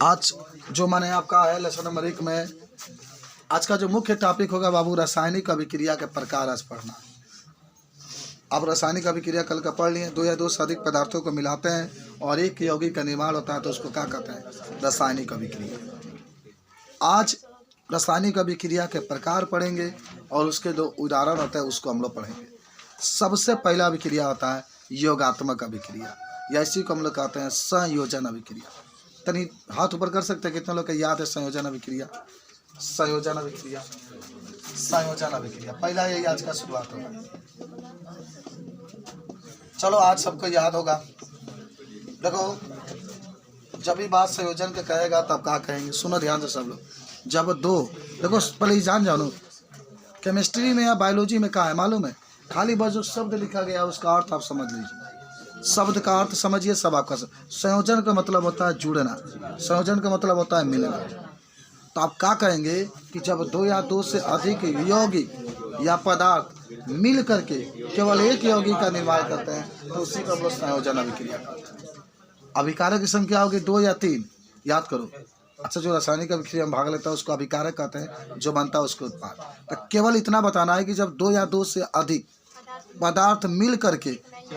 आज जो मैंने आपका है लेसन नंबर 1 में आज का जो मुख्य टॉपिक होगा बाबू रासायनिक अभिक्रिया के प्रकार आज पढ़ना। आप रासायनिक अभिक्रिया कल का पढ़ लिए। दो या दो से अधिक पदार्थों को मिलाते हैं और एक यौगिक का निर्माण होता है तो उसको क्या कहते हैं? रासायनिक अभिक्रिया। आज रासायनिक अभिक्रिया के प्रकार पढ़ेंगे और उसके जो उदाहरण होते हैं उसको हम लोग पढ़ेंगे। सबसे पहला अभिक्रिया होता है योगात्मक अभिक्रिया, या इसी को हम लोग कहते हैं संयोजन अभिक्रिया। तनी हाथ ऊपर कर सकते हैं कितने लोग को याद है संयोजन अभिक्रिया? संयोजन अभिक्रिया, संयोजन अभिक्रिया पहला यही आज का शुरुआत होगा। चलो आज सबको याद होगा। देखो जब भी बात संयोजन के कहेगा तब क्या कहेंगे? सुनो ध्यान से सब लोग। जब दो, देखो पहले ही जान जानो केमिस्ट्री में या बायोलॉजी में क्या है मालूम है? खाली बस जो शब्द लिखा गया उसका अर्थ आप समझ लीजिए। शब्द का अर्थ समझिए, सब आपका। संयोजन का मतलब होता है जुड़ना, संयोजन का मतलब होता है मिलना। तो आप क्या कहेंगे कि जब दो या दो से अधिक यौगिक या पदार्थ मिल करके केवल एक यौगिक का निर्माण करते हैं तो उसी को हम लोग संयोजन अभिक्रिया कहते हैं। अभिकारक की संख्या होगी 2 या 3, याद करो। अच्छा, जो रासायनिक अभिक्रिया में भाग लेता है उसको अभिकारक कहते हैं, जो बनता है उसको उत्पाद। तो केवल इतना बताना है कि जब 2 या 2 से अधिक पदार्थ मिल करके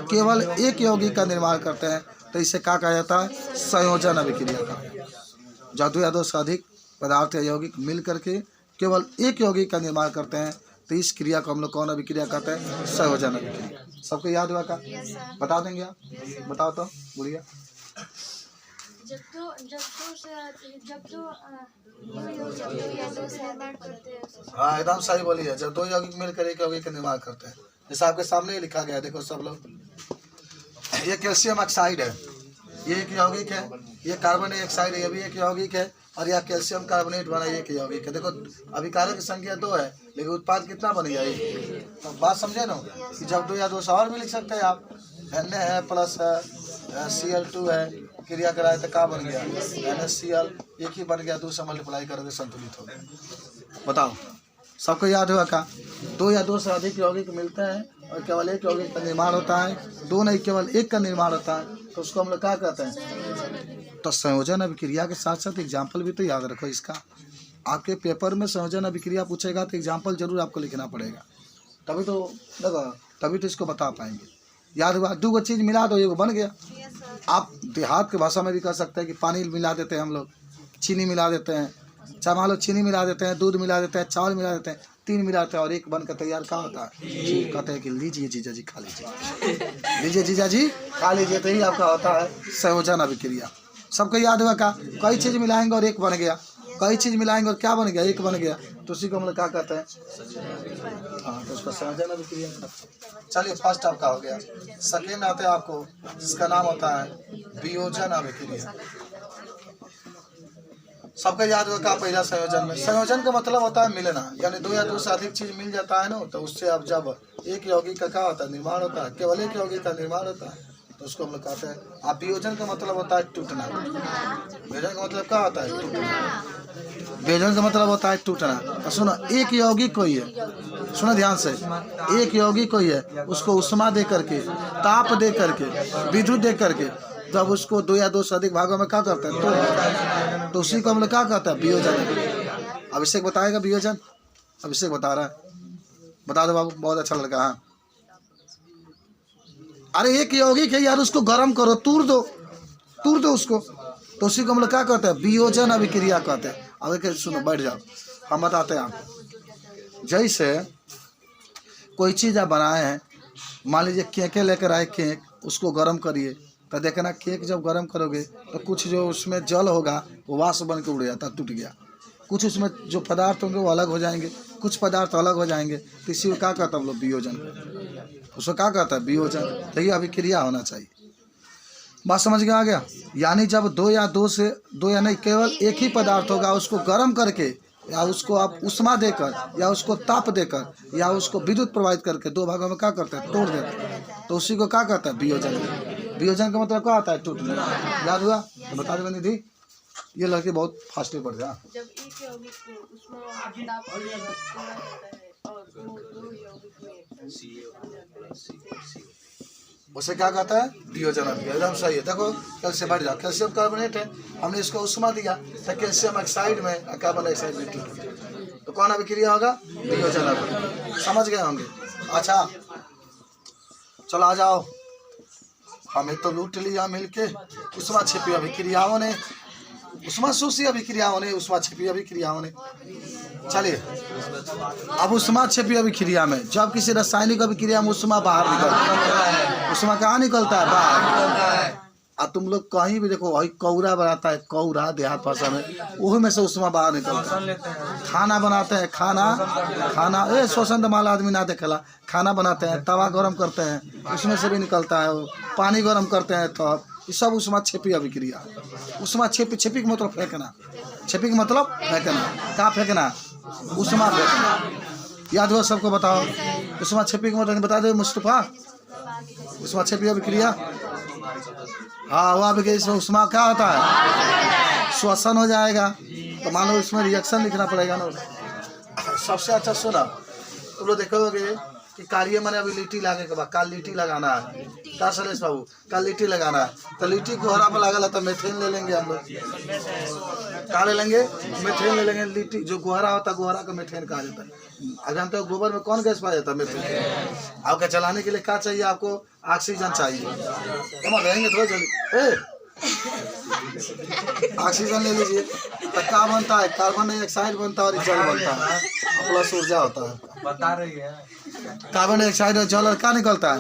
केवल एक यौगिक का निर्माण करते हैं तो इसे क्या कहा जाता है? संयोजन अभिक्रिया कहा जाता है। जब 2 या 2 से अधिक पदार्थ या यौगिक मिल करके केवल एक यौगिक का निर्माण करते हैं तो इस क्रिया को हम लोग कौन अभिक्रिया कहते हैं? संयोजन अभिक्रिया। सबको याद हुआ का? बता देंगे आप? बताओ तो बुढ़िया। हाँ एकदम सही बोली है। जब 2 यौगिक मिलकर एक यौगिक का निर्माण करते हैं, जैसा आपके सामने ही लिखा गया है, देखो सब लोग। ये कैल्शियम ऑक्साइड है, ये एक यौगिक है। ये कार्बन डाइऑक्साइड है, ये भी एक यौगिक है। और यह कैल्शियम कार्बोनेट बना, एक यौगिक है। देखो अभिकारक की संख्या 2 है लेकिन उत्पाद कितना बन गया? 1। तो बात समझे ना कि जब 2 या 2 से और भी लिख सकते हैं आप। Na है प्लस है Cl2 है, क्रिया कराए तो क्या बन गया? NaCl, एक ही बन गया। 2 से मल्टीप्लाई करोगे संतुलित हो गया। बताओ सबको याद हुआ का? 2 या 2 से अधिक यौगिक मिलते हैं और केवल एक यौगिक का निर्माण होता है। 2 नहीं, केवल एक का निर्माण होता है तो उसको हम लोग क्या कहते हैं? तो संयोजन अभिक्रिया के साथ साथ एग्जाम्पल भी तो याद रखो इसका। आपके पेपर में संयोजन अभिक्रिया पूछेगा तो एग्जाम्पल जरूर आपको लिखना पड़ेगा, तभी तो देखो, तभी तो इसको बता पाएंगे। याद हुआ? 2 चीज़ मिला दो, एक बन गया। आप देहात की भाषा में भी कह सकते हैं कि पानी मिला देते हैं हम लोग, चीनी मिला देते हैं, चाहे मान लो चीनी मिला देते हैं, दूध मिला देते हैं, चावल मिला देते हैं, 3 मिलाते हैं और एक बनकर तैयार क्या होता है? कहते हैं कि लीजिए जीजा जी खा लीजिए, लीजिए जीजा जी खा लीजिए। तो ही आपका होता है संयोजन अभिक्रिया। सबको याद हुआ का? कई चीज़ मिलाएंगे और एक बन गया, कई चीज़ मिलाएंगे और क्या बन गया? एक बन गया। तो उसी को हम लोग क्या कहते हैं? हाँ, तो उसका संयोजन अभिक्रिया। चलिए फर्स्ट आपका हो गया। सेकेंड आते हैं आपको, जिसका नाम होता है वियोजन अभिक्रिया। सबका याद हुआ का? पहला संयोजन में, संयोजन का मतलब होता है मिलना, यानी 2 या 2 से अधिक चीज मिल जाता है ना, तो उससे अब जब एक यौगिक का क्या होता है? निर्माण होता है। केवल एक यौगिक का निर्माण होता है तो उसको हम लोग कहते हैं। अब वियोजन का मतलब होता है टूटना। वियोजन का मतलब क्या होता है? टूटना। वियोजन का मतलब होता है टूटना। तो सुनो, एक यौगिक कोई है, सुनो ध्यान से, एक यौगिक कोई है, उसको उष्मा दे करके, ताप दे करके, विद्युत दे करके जब उसको 2 या 2 से अधिक भागों में क्या करते हैं? तो उसी को हम लोग क्या कहते हैं? वियोजन। अभिषेक बताएगा वियोजन? अभिषेक बता रहा है, बता दो बाबू, बहुत अच्छा लड़का है। अरे एक यौगिक है यार, उसको गर्म करो, तूर दो उसको, तो उसी को हम लोग क्या कहते हैं? वियोजन अभिक्रिया कहते हैं। अब सुनो, बैठ जाओ, हम बताते हैं आपको। जैसे कोई चीज़ आप बनाए हैं, मान लीजिए केके लेकर आए, केक, उसको गर्म करिए तो देखना केक जब गर्म करोगे तो कुछ जो उसमें जल होगा वो वाष्प बन के उड़ जाता, टूट गया। कुछ उसमें जो पदार्थ होंगे वो अलग हो जाएंगे, कुछ पदार्थ अलग हो जाएंगे। तो इसी को क्या कहता है हम लोग? वियोजन। उसको क्या कहता है? वियोजन। तो ये अभिक्रिया होना चाहिए। बात समझ में आ गया? यानी जब 2 या 2 से 2 या नहीं, केवल एक ही पदार्थ होगा, उसको गर्म करके या उसको आप उष्मा देकर या उसको ताप देकर या उसको विद्युत प्रवाहित करके 2 भागों में क्या करते हैं? तोड़ देते हैं। तो उसी को क्या कहता है? वियोजन। वियोजन का मतलब क्या आता है? टूटना। याद हुआ? तो बता दे निधि, ये लड़के बहुत फास्ट बढ़ गया। जब एक यौगिक को उसमें ताप दिया जाता है और वो 2 यौगिक में उसे क्या कहता है, डिओजनल। एकदम सही है। देखो कैल्शियम बढ़ जाओ, कैल्शियम कार्बोनेट है, हमने इसको उष्मा दिया तो कैल्शियम ऑक्साइड में कार्बन डाइऑक्साइड में टूट, तो कौन अभिक्रिया होगा, डिओजनल। समझ गए होंगे। अच्छा चलो आ जाओ, हमें तो लूट लिया मिलके उष्मा छिपी अभिक्रियाओं ने, उष्मा शोषी अभिक्रियाओं ने, उष्मा छिपी अभिक्रियाओं ने। चलिए अब उष्मा छिपी अभिक्रिया में जब किसी रासायनिक अभिक्रिया में उष्मा बाहर निकलता है, उष्मा कहाँ निकलता है, बाहर। अब तुम लोग कहीं भी देखो, वही कौरा बनाता है, कौरा देहात भाषा में, वही में से उष्मा बाहर निकलता है। खाना बनाते हैं, खाना ए शोषण दमाल आदमी ना देखेला, खाना बनाते हैं, तवा गरम करते हैं, उसमें से भी निकलता है, पानी गरम करते हैं, तो ये सब उष्मा छिपी अभिक्रिया। उष्मा छिपी के मतलब फेंकना, छिपी के मतलब फेंकना। कहाँ फेंकना, उष्मा फेंकना। याद हुआ सबको, बताओ उष्मा छिपी के मतलब बता दो मुस्तफा। उष्मा छिपी अभिक्रिया, हाँ वह अभिक्रिया इसमें उष्मा क्या होता है, श्वसन हो जाएगा, तो मान लो इसमें रिएक्शन लिखना पड़ेगा ना। सबसे अच्छा सुना, तुम लोग देखोगे कि कार्य मैंने अभी लिट्टी लागे के बाद काल लिट्टी लगाना है, क्या सलेश बाबू, काल लिट्टी लगाना है, तो लिट्टी गोहरा पर लगा तो मेथेन ले लेंगे हम लोग। क्या ले लेंगे, मेथेन ले लेंगे। लिट्टी जो गोहरा होता है, गोहरा का मेथेन कहा जाता है। अगर हम तो गोबर में कौन गैस पाया जाता है, मेथेन। आपका चलाने के लिए क्या चाहिए, आपको ऑक्सीजन चाहिए, हम रहेंगे थोड़ा जल्दी। ऑक्सीजन ले लीजिए, तो क्या बनता है, कार्बन डाइऑक्साइड बनता है और जल बनता है, प्लस ऊर्जा होता है। बता रही है कार्बन डाइऑक्साइड और जल और क्या निकलता है।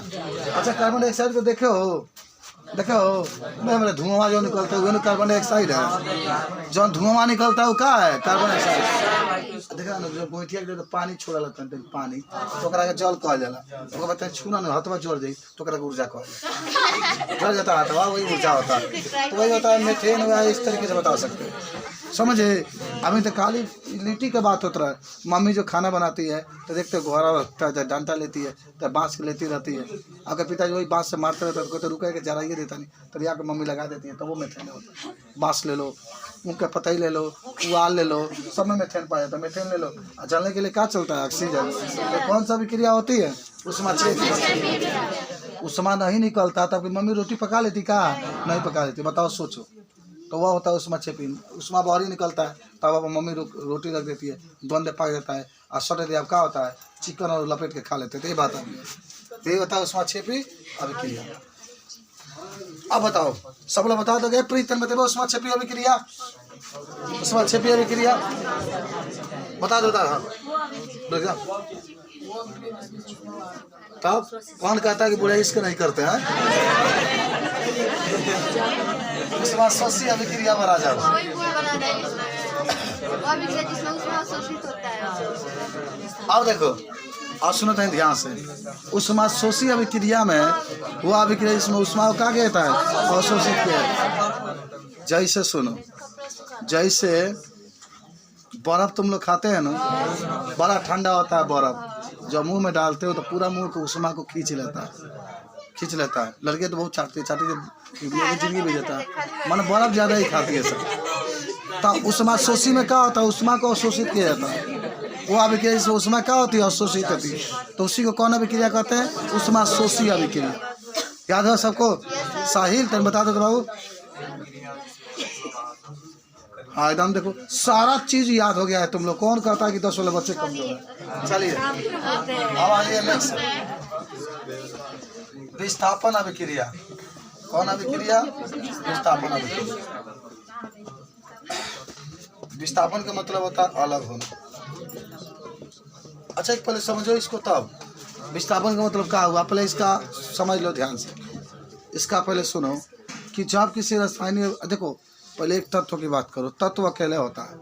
अच्छा कार्बन डाइऑक्साइड को देखो मेरे धुआं जो निकलता है वो कार्बन डाइऑक्साइड है, जो धुआं निकलता है वो क्या है, कार्बन डाइऑक्साइड। देखा ना जो गोइठिया के पानी छोड़ा लगता है, पानी तो के जल कहल जाला, तो बताए छूना ना हाथवा जोड़ दी तो ऊर्जा कहल जोड़ जाता है, हाथवा वही ऊर्जा होता है, तो वही होता है मेथेन हुआ। इस तरीके से बता सकते हैं, समझे। अभी तो खाली लिट्टी का बात होता है। मम्मी जो खाना बनाती है तो देखते हो घोड़ा रखता है, डंडा लेती है तो बांस लेती रहती है, अगर पिताजी वही बांस से मारते रहते हैं तो रुका के जलाइए देता नहीं, तो रिया के मम्मी लगा देती है, तो वो मेथेन होता है। बांस ले लो, मूँग के पतई ले लो, उवाल ले लो, सब में मेथेन पाया जाता है। मेथेन ले लो, जलने के लिए क्या चलता है, ऑक्सीजन। तो कौन सा विक्रिया होती है, उष्मा छिपी। उष्मा नहीं निकलता तब मम्मी रोटी पका लेती, क्या नहीं पका लेती, बताओ सोचो। तो वह होता है उष्मा छिपी। उष्मा बाहर ही निकलता है, तब अब मम्मी रोटी रख देती है, द्वंद्व पक जाता है, और सटे दिया क्या होता है, चिकन और लपेट के खा लेते हैं। तो ये बात है, ये होता है उष्मा छिपी अभिक्रिया। अब बताओ, सब लोग बता दोगे प्रीतम में देखो उष्मा छिपी अभिक्रिया, उष्मा छिपी अभिक्रिया बता दो। तब कौन कहता है कि बुढ़े इसको नहीं करते हैं। उष्मा शोषी अभिक्रिया में आ जाओ। अब देखो, अब सुनो तो ध्यान से, उष्मा शोषी अभिक्रिया में वो अभिक्रिया जिसमें उष्मा का कहता है अवशोषित किया। जैसे सुनो, जैसे बर्फ तुम लोग खाते हैं ना, बड़ा ठंडा होता है बर्फ, जब मुंह में डालते हो तो पूरा मुंह को उष्मा को खींच लेता है। लड़के तो बहुत चाटती जिंदगी भी देता है, मन बर्फ ज़्यादा ही खाती है सब। तो उष्मा शोषी में क्या होता है, उष्मा को अवशोषित किया जाता है। वो अभिक्रिया उष्मा क्या होती है, अवशोषित होती है, तो उसी को कौन अभिक्रिया कहते हैं, उष्मा शोषी अभिक्रिया। याद है सबको। साहिल तुम बता दो बाबू। हाँ एकदम देखो सारा चीज याद हो गया है तुम लोग। कौन कहता है कि 10 वाले बच्चे कमजोर है। चलिए अब आइए नेक्स्ट, विस्थापन अभिक्रिया। कौन अभिक्रिया, विस्थापन अभिक्रिया। विस्थापन का मतलब होता है अलग होना। अच्छा एक पहले समझो इसको, तब विस्थापन का मतलब क्या हुआ, पहले इसका समझ लो ध्यान से। इसका पहले सुनो कि जब किसी रासायनिक, देखो पहले एक तत्व की बात करो। तत्व अकेले होता है,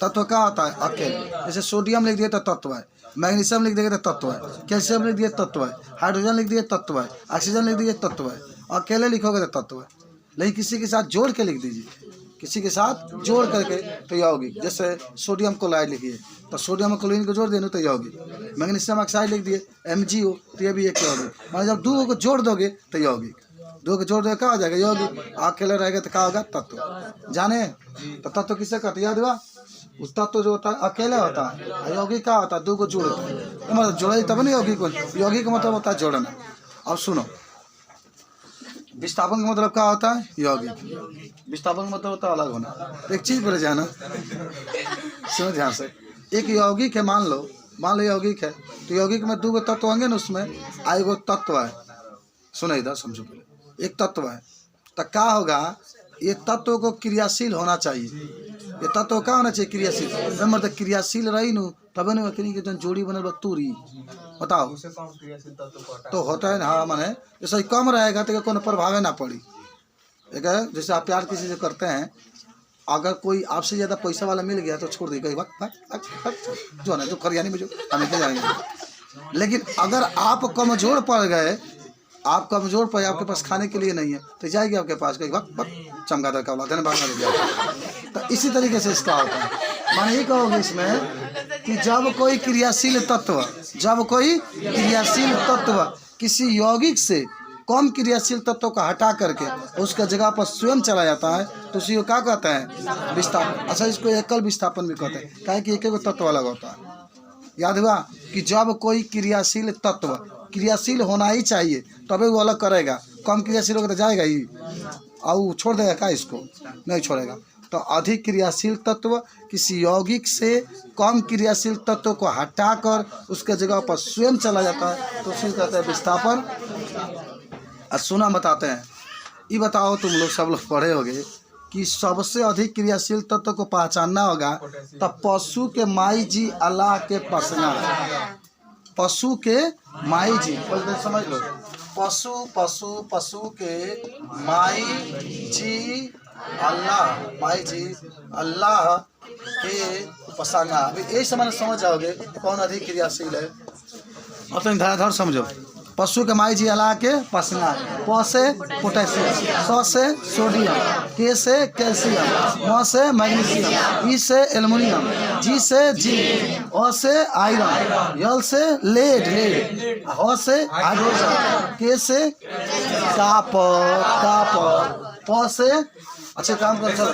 तत्व क्या होता है, अकेले। जैसे सोडियम लिख दिए तो तत्व है, मैग्नीशियम लिख दिए तो तत्व है, कैल्शियम लिख दिए तत्व है, हाइड्रोजन लिख दिए तत्व है, ऑक्सीजन लिख दिए तत्व है। अकेले लिखोगे तो तत्व है, लेकिन किसी के साथ जोड़ के लिख दीजिए, किसी के साथ जोड़ करके तो यौगिक। जैसे सोडियम क्लोराइड लिखिए तो सोडियम क्लोरीन को जोड़ देना तो यौगिक। मैग्नीशियम ऑक्साइड लिख दिए MgO तो ये भी एक यौगिक। मतलब जब दो को जोड़ दोगे तो यौगिक, दो को जोड़ दोगे क्या हो जाएगा, यौगिक। अकेले रहेगा तो क्या होगा, तत्व। जाने तो तत्व किसे कहते हैं, याद हुआ। उस तत्व जो होता है अकेले होता है, यौगिक क्या होता है, दो को जोड़ता है। तो मतलब जोड़े तब नहीं यौगिक को, यौगिक का मतलब होता है जोड़ना। अब सुनो, विस्थापन का मतलब क्या होता है? यौगिक। विस्थापन का मतलब होता है अलग होना। तो एक चीज़ बोले जाए ना, सुनो ध्यान से। एक यौगिक है, मान लो यौगिक है, तो यौगिक में 2 तत्व होंगे ना, उसमें एगो तत्व है, सुनो इधर समझो पहले, एक तत्व है तो क्या होगा, ये तत्व को क्रियाशील होना चाहिए। ये तत्व क्या होना चाहिए? क्रियाशील। मतलब क्रियाशील रही नु तबे न के जन जोड़ी बनल तूरी, बताओ तो होता है ना। हाँ माने जैसे ही कम रहेगा तो कोनो प्रभाव ना पड़ी। एक है जैसे आप प्यार किसी से करते हैं, अगर कोई आपसे ज़्यादा पैसा वाला मिल गया तो छोड़ देगा, वक्त जो है जो खरियानी में जो हम निकल जाएंगे। लेकिन अगर आप कमज़ोर पड़ गए, आप कमज़ोर पड़े, आपके पास खाने के लिए नहीं है, तो जाएगी आपके पास कहीं वक्त चमगादड़ का औलाद है ना। तो इसी तरीके से इसका होता है। माने ये कहोगे इसमें कि जब कोई क्रियाशील तत्व किसी यौगिक से कम क्रियाशील तत्व को हटा करके उसका जगह पर स्वयं चला जाता है तो उसी को क्या कहते हैं? विस्थापन। अच्छा, इसको एकल विस्थापन भी कहते हैं, क्या है कि एक एक तत्व अलग होता है। याद हुआ कि जब कोई क्रियाशील तत्व, क्रियाशील होना ही चाहिए तभी वो अलग करेगा। कम क्रियाशील होगा तो जाएगा ही, और छोड़ देगा क्या? इसको नहीं छोड़ेगा। तो अधिक क्रियाशील तत्व किसी यौगिक से कम क्रियाशील तत्व को हटाकर उसके जगह पर स्वयं चला जाता है तो उसे कहते हैं विस्थापन। और सुना बताते हैं, ये बताओ तुम लोग सब लोग पढ़े होगे कि सबसे अधिक क्रियाशील तत्व को पहचानना होगा तब पशु के माई जी अल्लाह के पसना। पशु के माई जी, समझ लो, पशु के माई जी अल्लाह के उपासना। अभी यही समझ जाओगे कौन अधिक क्रियाशील है। और तुम धराधर समझो, पशु के माई जी अल्लाह के पसना। प से पोटेशियम, स से सोडियम, के से कैल्शियम, म से मैग्नीशियम, ई से एल्युमिनियम, जी से जिंक, अ से आयरन, यल से लेड, ह से हाइड्रोजन, के से कापर, प से, अच्छा काम करो, चलो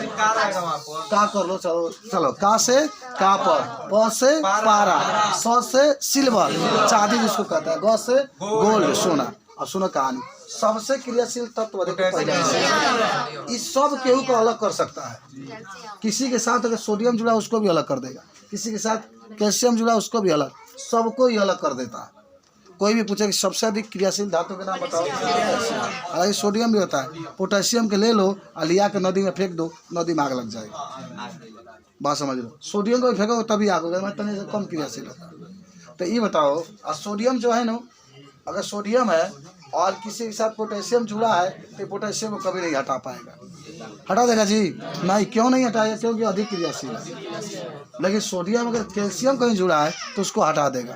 का कर लो, चलो का से कापर, प से पारा, स से सिल्वर चांदी जिसको कहता है, ग से गोल्ड सोना। और सुनो कहानी, सबसे क्रियाशील तत्व इस सब केहू को अलग कर सकता है। किसी के साथ अगर सोडियम जुड़ा उसको भी अलग कर देगा, किसी के साथ कैल्शियम जुड़ा उसको भी अलग, सबको ही अलग कर देता है। कोई भी पूछे कि सबसे अधिक क्रियाशील धातु के नाम बताओ, हालांकि सोडियम भी होता है। पोटेशियम के ले लो और लिया के नदी में फेंक दो, नदी में आग लग जाएगी। बात समझ लो, सोडियम को फेंको तभी आग होगा, तने से कम क्रियाशील होता है। तो ये बताओ, और सोडियम जो है ना, अगर सोडियम है और किसी के साथ पोटेशियम जुड़ा है तो पोटेशियम को कभी नहीं हटा पाएगा। हटा देगा जी? नहीं, क्यों नहीं हटाएगा? क्योंकि अधिक क्रियाशील है। लेकिन सोडियम अगर कैल्शियम कहीं जुड़ा है तो उसको हटा देगा।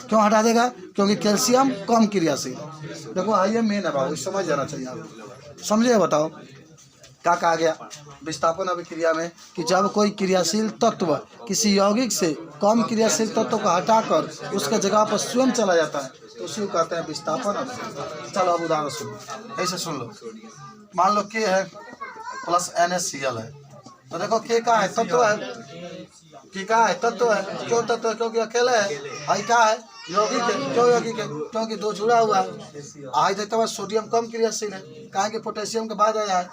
क्यों हटा देगा? क्योंकि कैल्शियम कम क्रियाशील है। देखो आइए मेन है बाबू, समझ जाना चाहिए आपको। समझे? बताओ क्या कहा गया विस्थापन अभिक्रिया में कि जब कोई क्रियाशील तत्व किसी यौगिक से कम क्रियाशील तत्व को हटाकर उसके जगह पर स्वयं चला जाता है तो उसी को कहते हैं विस्थापन। चलो अब उदाहरण सुनो, ऐसे सुन लो। मान लो के है प्लस NaCl है, तो देखो के का है? तत्व है। के का है? तत्व है। क्यों तत्व है? क्योंकि अकेले है। आई का है? यौगिक है। क्यों यौगिक है? क्योंकि दो जुड़ा हुआ है। आई देखते हुआ सोडियम कम क्रियाशील है, कहा कि पोटेशियम के बाद आया है,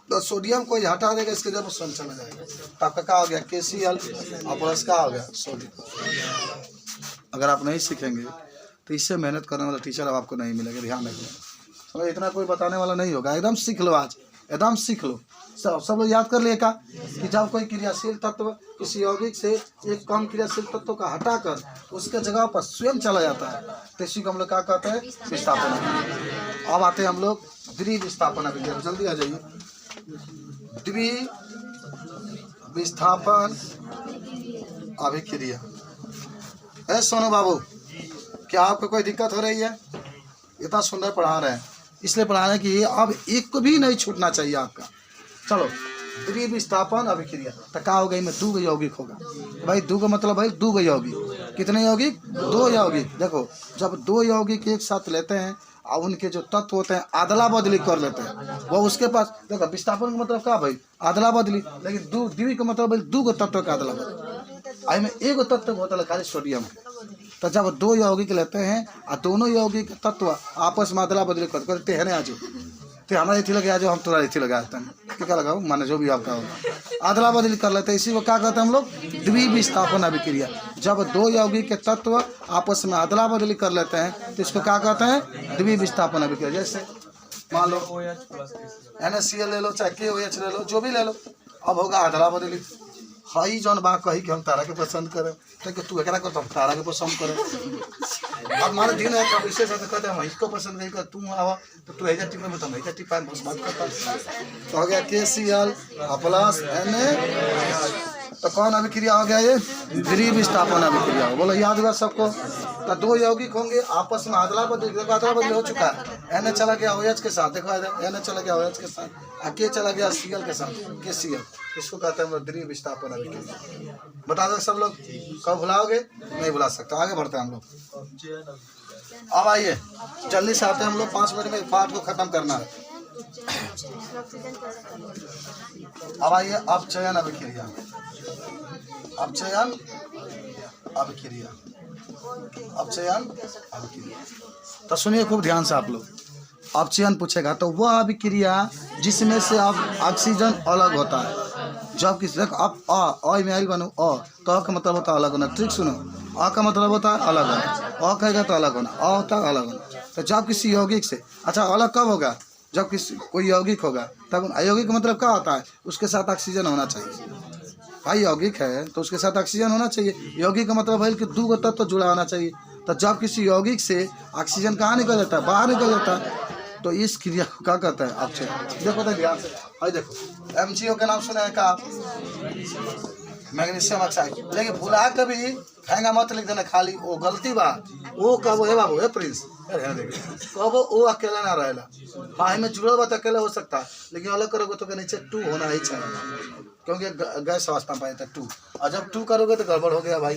तो सोडियम को हटा देगा, इसके जब स्वयं चला जाएगा। तो आपका क्या हो गया? KCl और प्लस का हो गया सोडियम। अगर आप नहीं सीखेंगे तो इससे मेहनत करने वाला टीचर अब आपको नहीं मिलेगा, ध्यान रखना। समझ, इतना कोई बताने वाला नहीं होगा। एकदम सीख लो, आज एकदम सीख लो। सब लोग याद कर लिएगा कि जब कोई क्रियाशील तत्व किसी यौगिक से एक कम क्रियाशील तत्व का हटाकर उसके जगह पर स्वयं चला जाता है तो इसी को हम लोग क्या कहते हैं? विस्थापन। अब आते हैं हम लोग द्विविस्थापन अभिक्रिया। जल्दी आ जाइए। द्विविस्थापन अभिक्रिया। है सोनू बाबू, क्या आपको कोई दिक्कत हो रही है? इतना सुंदर पढ़ा रहे हैं, इसलिए पढ़ा रहे हैं कि अब एक भी नहीं छूटना चाहिए आपका। चलो, द्विविस्थापन अभिक्रिया तो क्या होगा? इनमें 2 यौगिक होगा। भाई 2 का मतलब भाई 2 यौगिक। कितने यौगिक? 2 यौगिक। देखो, जब 2 यौगिक एक साथ लेते हैं और उनके जो तत्व होते हैं अदला बदली कर लेते हैं, वो उसके पास, देखो विस्थापन का मतलब क्या भाई? अदला बदली। लेकिन द्विवी का मतलब भाई 2 तत्व का अदला बदली। आई में 1 तत्व होता है खाली सोडियम। तो जब दो यौगिक लेते हैं और दोनों यौगिक तत्व आपस में अदला बदली करते हैं ना, तो हमारे इथी लगे जो हम थोड़ा इथी लगा देते हैं, क्या लगाओ माने जो भी आपका होगा, अदला बदली कर लेते हैं। इसी को क्या कहते हैं हम लोग, द्विविस्थापन अभिक्रिया। जब दो यौगिक के तत्व आपस में अदला बदली कर लेते हैं तो इसको क्या कहते हैं, द्विविस्थापन अभिक्रिया। जैसे मान लो NaCl ले लो, चाहे KOH ले लो, जो भी ले लो, अब होगा अदला बदली। हई जौन बा कही कि हम तारा के पसंद करें, तो कि तू एकरा को तो हम तारा के पसंद करें। अब मान दिन है कब विशेष है तो कहते हैं हम इसको पसंद नहीं कर, तू आवा तो तू ऐसा टिपा में, तो हम ऐसा टिपा बस बात करता। तो हो गया KCl प्लस Na, तो कौन अभिक्रिया हो गया, ये द्विविस्थापन अभिक्रिया। बोलो याद होगा सबको। तो दो यौगिक होंगे आपस में अदला बदली हो चुका है। Na चला गया OH के साथ, देखो इधर Na चला गया OH के साथ, K चला गया Cl के साथ, KCl। इसको कहते हैं द्विविस्थापन अभिक्रिया। बता दो सब लोग, कब भुलाओगे, नहीं भुला सकते। आगे बढ़ते हैं हम लोग। अब आइए जल्दी से आते हैं हम लोग, 5 मिनट में पाठ को खत्म करना है। अब आइए अपचयन अभिक्रिया। अपचयन अभिक्रिया, अपचयन अभिक्रिया। तो सुनिए खूब ध्यान से आप लोग। अपचयन पूछेगा तो वह अभिक्रिया जिसमें से अब ऑक्सीजन अलग होता है। जब किसी अब अ में आइल बनू अ, तो अ का मतलब होता है अलग होना। ट्रिक सुनो, अ का मतलब होता है अलग होना, अ कहेगा तो अलग होना, अ होता है अलग होना। तो जब किसी यौगिक से, अच्छा अलग कब होगा, जब किसी कोई यौगिक होगा तब। अयौगिक का मतलब क्या होता है, उसके साथ ऑक्सीजन होना चाहिए। भाई यौगिक है तो उसके साथ ऑक्सीजन होना चाहिए। यौगिक का मतलब है कि दो तत्व तो जुड़ा होना चाहिए। तो जब किसी यौगिक से ऑक्सीजन कहाँ निकल जाता है, बाहर निकल जाता है, तो इस क्रिया को क्या कहता है, अपचयन। देखो तो ध्यान से, भाई देखो MgO का नाम सुना है का, मैग्नीशियम ऑक्साइड। लेकिन भुला कभी हैंगा मत लिख देना खाली, वो गलती बात। वो कब है बाबू, है प्रिंस, कब वो अकेला ना रहेला, बाहर में जुड़ा बात अकेला हो सकता है, लेकिन अलग करोगे तो नीचे 2 होना ही चाहिए, क्योंकि गैस अवस्था में पाया था 2। और जब 2 करोगे तो गड़बड़ हो गया भाई।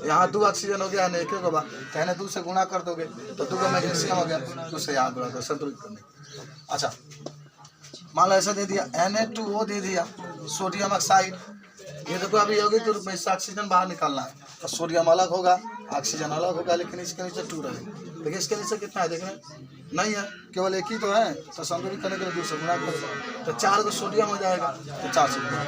यहाँ 2 ऑक्सीजन हो गया, एक को कहने 2 से गुणा कर दोगे तो 2 का मैग्नीशियम हो गया, 2 से यहाँ गुणा कर संतुलित करने। अच्छा मान लो ऐसा दे दिया, Na2O दे दिया, सोडियम ऑक्साइड। ये देखो अभी यौगिक के रूप में इससे ऑक्सीजन बाहर निकालना है, तो सोडियम अलग होगा, ऑक्सीजन अलग होगा, लेकिन इसके नीचे 2 रहेगा। देखिए इसके नीचे कितना है, देख रहे हैं, नहीं है, केवल एक ही तो है, तो संतुलित करने के लिए 2 से गुणा करेगा, तो 4 को सोडियम हो जाएगा, तो 4 से गुणा।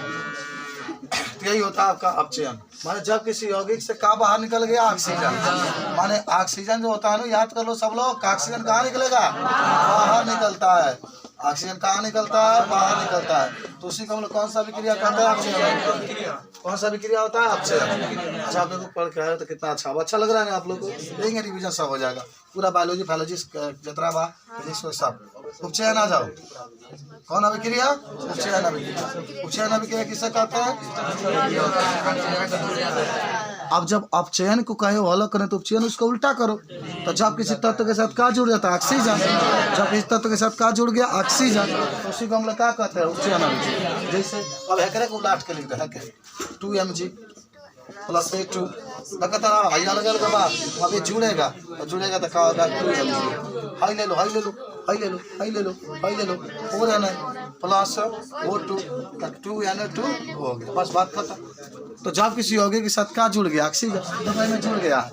तो यही होता है आपका अपचयन। माने जब किसी यौगिक से क्या बाहर निकल गया, ऑक्सीजन। माने ऑक्सीजन जो होता है ना, याद कर लो सब लोग, ऑक्सीजन कहाँ निकलेगा, बाहर निकलता है। ऑक्सीजन कहाँ निकलता है, बाहर निकलता है। तो उसी को हम लोग कौन सा विक्रिया कहते हैं, अपचयन। कौन सा विक्रिया होता है, अपचयन। अच्छा आप लोग को पढ़ के आए तो कितना अच्छा, अच्छा लग रहा है ना आप लोग को, लेंगे रिविजन सब हो जाएगा पूरा, बायोलॉजी फायोलॉजी जितना बा फिजिक्स में सब। उपचयन आ जाओ, कौन अभिक्रिया, उपचयन अभिक्रिया। उपचयन अभिक्रिया किसे कहते हैं। अब जब अपचयन को कहे अलग करें तो उपचयन उसको उल्टा करो। तो जब किसी तत्व के साथ क्या जुड़ जाता है, ऑक्सीजन। जब किसी तत्व के साथ क्या जुड़ गया, ऑक्सीजन, तो उसी को हम लोग क्या कहते हैं, उपचयन अभिक्रिया। जैसे अब हैकरे को उलाट के लिख दे, है 2Mg प्लस A2 अलग अलग बात, अभी जुड़ेगा तो जुड़ेगा तो क्या होगा, 2Mg। हाई ले लो, हाई ले लो, हाई ले लो, हाई ले लो, हाई ले लो, 4Na प्लस O2 2Na2 हो गया, बस बात खत्म। तो जब किसी यौगिक के साथ क्या जुड़ गया, ऑक्सीजन, तो इनमें जुड़ गया,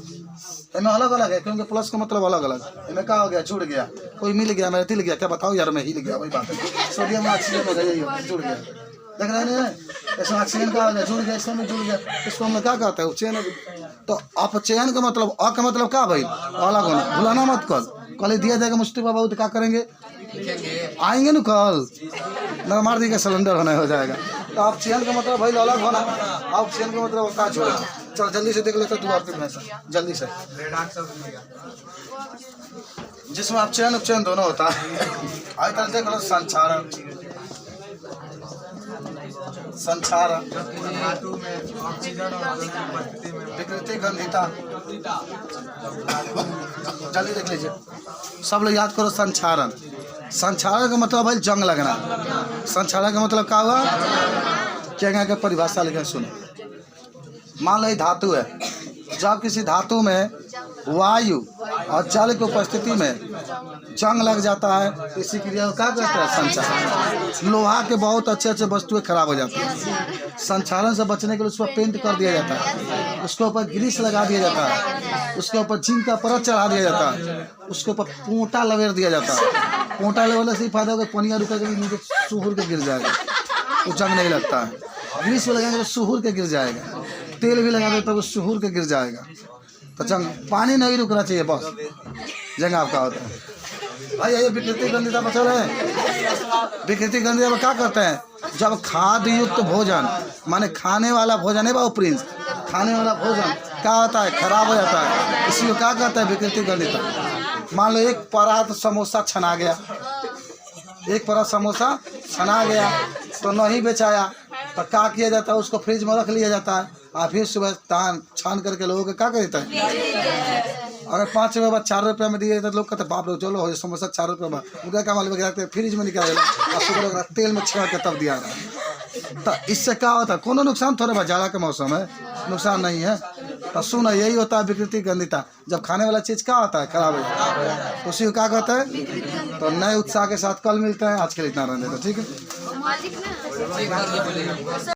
इनमें अलग अलग है, क्योंकि प्लस का मतलब अलग अलग, इनमें क्या हो गया, जुड़ गया। कोई मिल गया, मैं तिल गया, क्या बताओ यार, मैं हिल गया, वही बात है। सोडियम ऑक्सीजन हो गया, यही जुड़ गया, देख रहे हैं, इसमें ऑक्सीजन का हो गया, जुड़ गया, इसमें जुड़ गया, इसको हम क्या कहते हैं, उपचयन। तो अपचयन का मतलब, अ का मतलब क्या भाई, अलग होना, भुलाना मत। कल दिया जाएगा मुस्ती बाबू तो क्या करेंगे, आएंगे ना कल, न मार दी का सिलेंडर होने हो जाएगा। तो अपचयन का मतलब भाई अलग होना, अपचयन का मतलब होता है छोड़ना। चलो जल्दी से देख लेते 2 और 3 में से, जल्दी से, जिसमें अपचयन उपचयन दोनों होता है। आज तक देख लो, संचारण, संचारण, विकृति गंधिता, जल्दी देख लीजिए सब लोग, याद करो संचारण। संचारण का मतलब भाई जंग लगना। संचारण का मतलब क्या हुआ, क्या के परिभाषा लिखे सुनो। मान लो धातु है, जब किसी धातु में वायु और जल की उपस्थिति में जंग लग जाता है। इसी क्रिया को क्या कहते हैं? संचालन। लोहा के बहुत अच्छे अच्छे वस्तुएं खराब हो जाती हैं, संचालन से बचने के लिए उस पर पेंट कर दिया जाता है, उसके ऊपर ग्रीस लगा दिया जाता है, उसके ऊपर जिंक का परत चढ़ा दिया जाता है, उसके ऊपर पोंटा लवेर दिया जाता है। पोंटा लगवाने से ही फायदा होगा, पनिया रुका के नीचे सुहुर के गिर जाएगा, तो जंग नहीं लगता है। ग्रीस में लगाएंगे तो सुहुर के गिर जाएगा, तेल भी लगा देते तो सुहुर के गिर जाएगा। तो जंग पानी नहीं रुकना चाहिए, बस जंग आपका होता है। भाई ये विकृति गंधिता बचल है। विकृति गंधिता में क्या करते हैं? जब खाद युक्त भोजन माने खाने वाला भोजन है बाबू प्रिंस, खाने वाला भोजन क्या होता है? खराब हो जाता है। इसी को क्या कहते हैं? विकृति गंधिता। मान लो एक परात समोसा छना गया, एक परात समोसा छना गया तो नहीं बेचाया, तो क्या किया जाता है? उसको फ्रिज में रख लिया जाता है और फिर सुबह छान करके लोगों को क्या कहता है? अगर 5 रुपये बाद 4 रुपये में दिए तो लोग कहते बाप रे चलो हो समोसा 4 रुपये में, उनका क्या मालूम है? फ्रिज में निकाल और सुबह तेल में छिड़ा के तब दिया तो इससे क्या होता है? कोनो नुकसान थोड़े भाई, जाड़ा का मौसम है, नुकसान नहीं है। तो सुनो, यही होता है विकृति गंधिता। जब खाने वाला चीज़ क्या होता है? खराब हो जाता है, उसी को क्या कहते हैं? तो नए उत्साह के साथ कल मिलते हैं। आज के लिए इतना रहने दो, ठीक है।